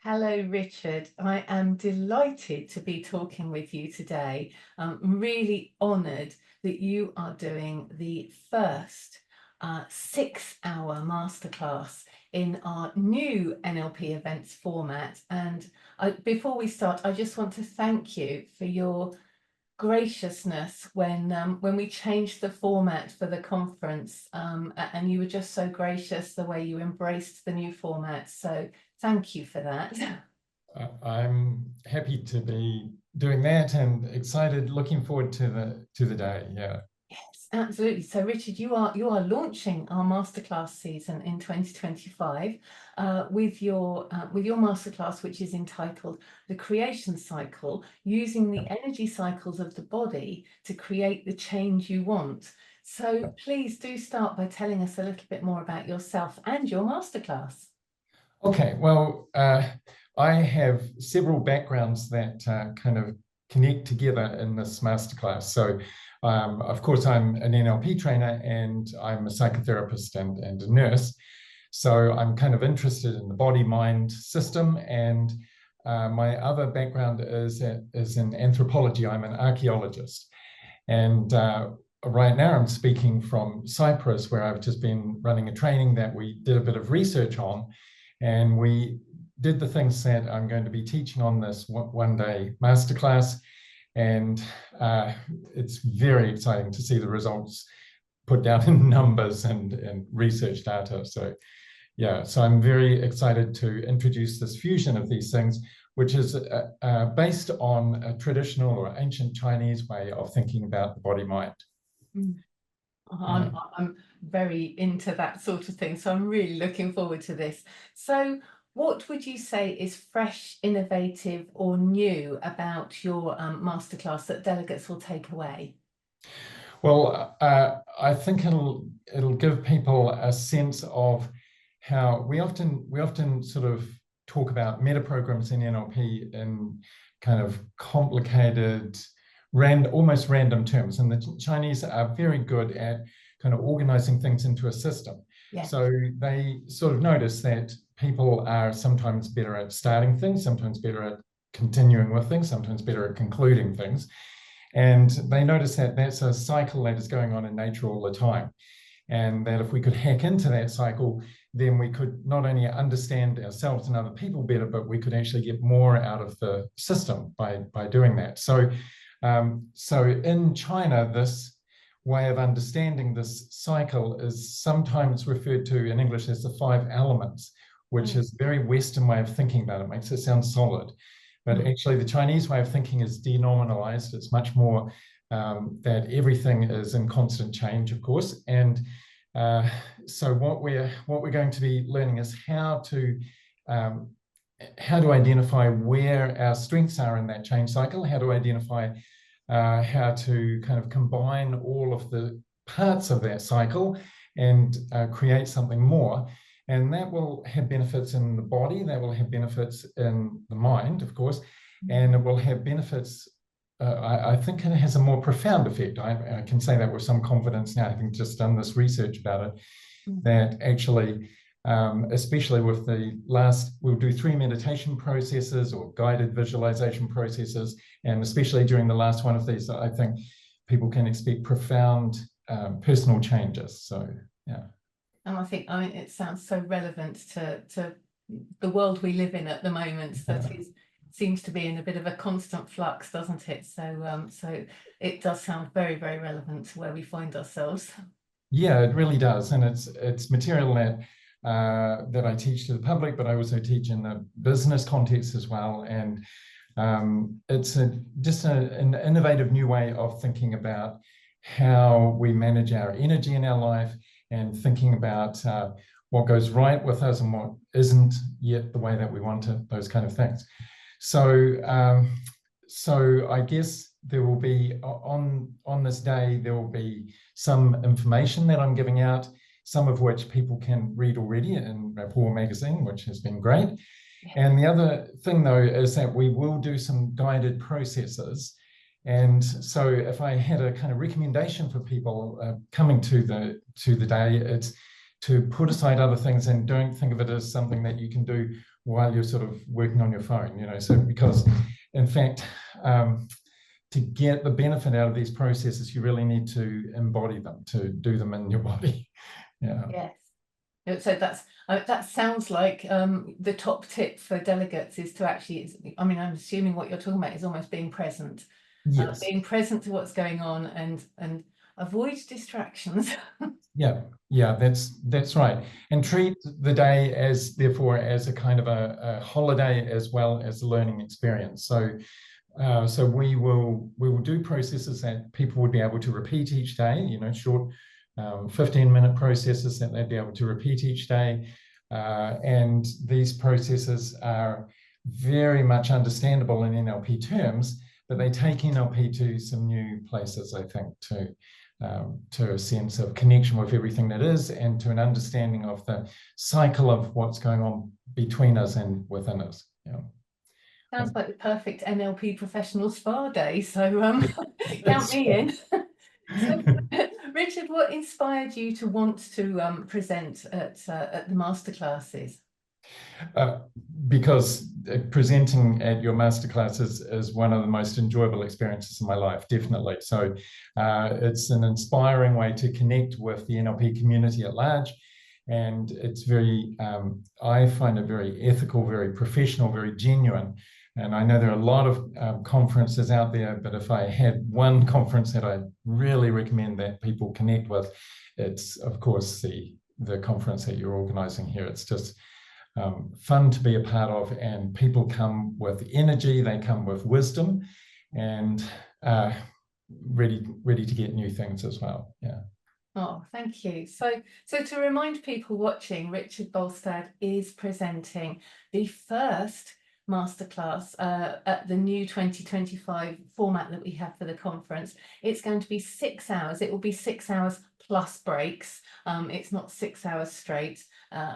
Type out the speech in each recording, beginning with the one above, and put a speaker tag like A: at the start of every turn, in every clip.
A: Hello, Richard. I am delighted to be talking with you today. I'm really honoured that you are doing the first 6-hour masterclass in our new NLP events format. And before we start, I just want to thank you for your graciousness when we changed the format for the conference, and you were just so gracious the way you embraced the new format. So thank you for that.
B: I'm happy to be doing that and excited, looking forward to the day. Yeah.
A: Yes, absolutely. So, Richard, you are launching our masterclass season in 2025 with your masterclass, which is entitled "The Creation Cycle: Using the Energy Cycles of the Body to Create the Change You Want." So, please do start by telling us a little bit more about yourself and your masterclass.
B: Okay. Well, I have several backgrounds that kind of connect together in this masterclass. So, of course, I'm an NLP trainer and I'm a psychotherapist and a nurse. So I'm kind of interested in the body-mind system. And my other background is in anthropology. I'm an archaeologist. And right now I'm speaking from Cyprus, where I've just been running a training that we did a bit of research on. And we did the things that I'm going to be teaching on this one-day masterclass. And it's very exciting to see the results put down in numbers and research data. So yeah, so I'm very excited to introduce this fusion of these things, which is based on a traditional or ancient Chinese way of thinking about the body-mind.
A: I'm very into that sort of thing, so I'm really looking forward to this. So what would you say is fresh, innovative, or new about your masterclass that delegates will take away?
B: Well, I think it'll give people a sense of how we often sort of talk about meta programs in NLP in kind of complicated, almost random terms, and the Chinese are very good at kind of organizing things into a system. Yeah. So they sort of notice that people are sometimes better at starting things, sometimes better at continuing with things, sometimes better at concluding things. And they notice that that's a cycle that is going on in nature all the time. And that if we could hack into that cycle, then we could not only understand ourselves and other people better, but we could actually get more out of the system by doing that. So, so in China, this way of understanding this cycle is sometimes referred to in English as the 5 elements, which is a very Western way of thinking about it. Makes it sound solid. But actually, the Chinese way of thinking is denominalized. It's much more that everything is in constant change, of course. And so what we're going to be learning is how to identify where our strengths are in that change cycle, how to identify how to kind of combine all of the parts of that cycle and create something more. And that will have benefits in the body, that will have benefits in the mind, of course, and it will have benefits. I think it has a more profound effect. I can say that with some confidence now, having just done this research about it, that actually, especially with we'll do 3 meditation processes or guided visualization processes, and especially during the last one of these, I think people can expect profound personal changes. So, yeah.
A: And I mean, it sounds so relevant to the world we live in at the moment. That seems to be in a bit of a constant flux, doesn't it? So, so it does sound very, very relevant to where we find ourselves. Yeah,
B: it really does, and it's material that that I teach to the public, but I also teach in the business context as well. And it's just an innovative new way of thinking about how we manage our energy in our life, and thinking about what goes right with us and what isn't yet the way that we want it, those kind of things. So, so I guess there will be, on this day, there will be some information that I'm giving out, some of which people can read already in Rapport magazine, which has been great. And the other thing, though, is that we will do some guided processes. And so if I had a kind of recommendation for people coming to the day, it's to put aside other things and don't think of it as something that you can do while you're sort of working on your phone, you know, so because in fact, to get the benefit out of these processes, you really need to embody them, to do them in your body. Yeah.
A: Yes. So that sounds like the top tip for delegates is to actually, I mean, I'm assuming what you're talking about is almost being present.
B: Yes.
A: Being present to what's going on and avoid distractions.
B: Yeah, that's right. And treat the day as therefore as a kind of a holiday as well as a learning experience. So so we will do processes that people would be able to repeat each day, you know, short 15-minute processes that they'd be able to repeat each day. And these processes are very much understandable in NLP terms, but they take NLP to some new places, I think, to a sense of connection with everything that is, and to an understanding of the cycle of what's going on between us and within us. Yeah.
A: Sounds like the perfect NLP professional spa day. So count me in. So, Richard, what inspired you to want to present at the masterclasses?
B: Because presenting at your masterclass is one of the most enjoyable experiences in my life, definitely. So it's an inspiring way to connect with the NLP community at large. And it's very, I find it very ethical, very professional, very genuine. And I know there are a lot of conferences out there, but if I had one conference that I really recommend that people connect with, it's of course the conference that you're organizing here. It's just fun to be a part of, and people come with energy, they come with wisdom, and ready to get new things as well. Yeah.
A: Oh, thank you. So to remind people watching, Richard Bolstad is presenting the first masterclass at the new 2025 format that we have for the conference. It's going to be 6 hours. It will be 6 hours plus breaks. It's not 6 hours straight.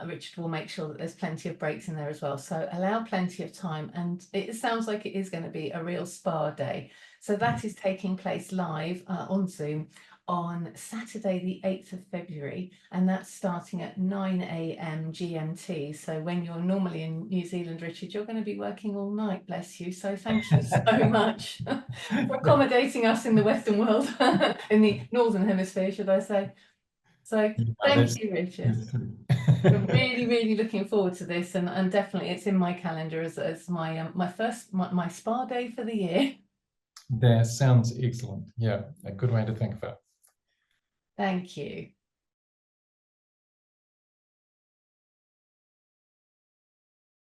A: Richard will make sure that there's plenty of breaks in there as well. So allow plenty of time. And it sounds like it is going to be a real spa day. So that is taking place live on Zoom on Saturday, the 8th of February, and that's starting at 9 a.m. GMT. So when you're normally in New Zealand, Richard, you're going to be working all night, bless you. So thank you so much for accommodating us in the Western world, in the Northern Hemisphere, should I say. So thank you, Richard. I'm really, really looking forward to this, and definitely it's in my calendar as my spa day for the year.
B: That sounds excellent. Yeah, a good way to think of it.
A: Thank you.